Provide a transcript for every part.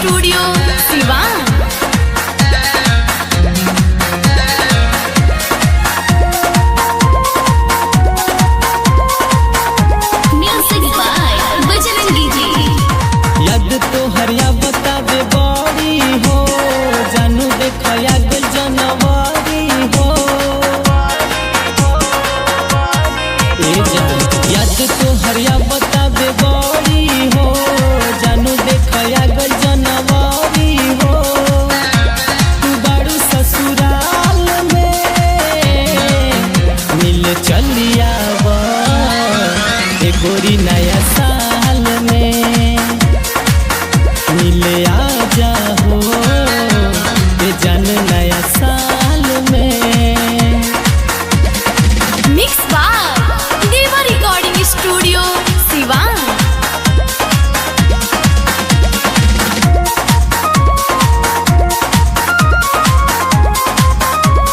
Studio Siwan. Music by Bajrangi ji. याद तो हरिया बतावे बड़ी हो, जानू देखो याद जनवरी हो। याद तो हरिया बतावे बड़ी हो, जानू देखो याद जनवरी हो। तू बारू ससुराल में मिल चलिया गोरी नया साल में मिले आ जाओ ये जान नया साल में। Mix by Deva recording studio Siwan.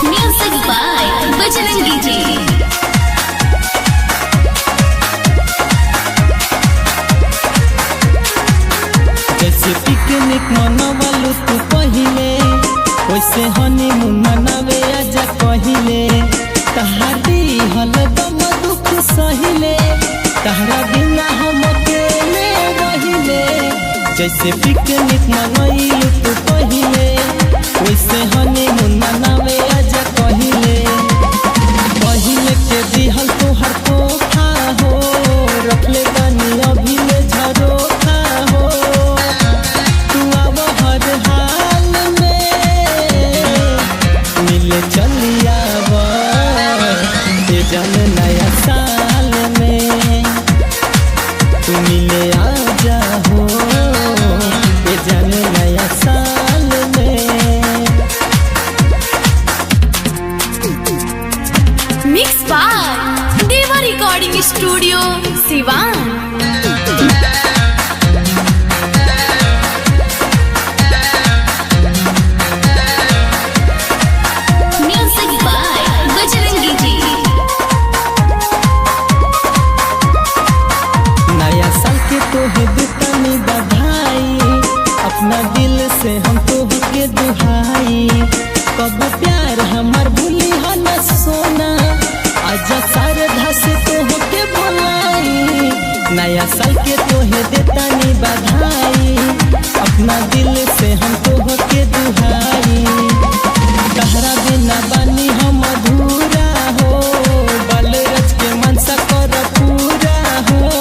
Music by Bajrangi ji. जैसे पिकनिक मनवालू तू पहिले, वैसे हनीमून मनावे आजा कहिले। तहारी हलदम दुख सहिले, तहरा बिना हम अकेले रहिले। जैसे पिकनिक मनवालू तू पहिले, वैसे हनीमून मनावे आजा कहिले। पहिले के दिहल तोहर तोहफा हो, रखले बानी अभी ले झरोखा हो। चलिया ये जान नया साल में तू मिले आ जाओ ये जान नया साल में। Mix by Deva recording studio Siwan. तोहे दुकानी बधाई, अपना दिल से हम तोहके दुहाई। कब प्यार हमार भूली हो न सोना, आजा श्रद्धा से तोहके भुलाई। नया साल के तोहे देतानी बधाई, अपना दिल से हम तोहके दुहाई। तहरा बिना बानी हम अधूरा हो, बाल रच के मनसा कर पूरा हो।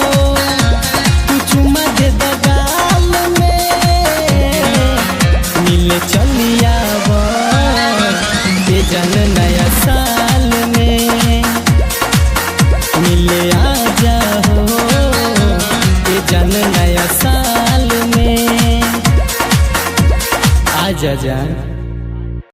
चलिया ये जान नया साल में मिले आ जाओ ये जान नया साल में। आजा जान।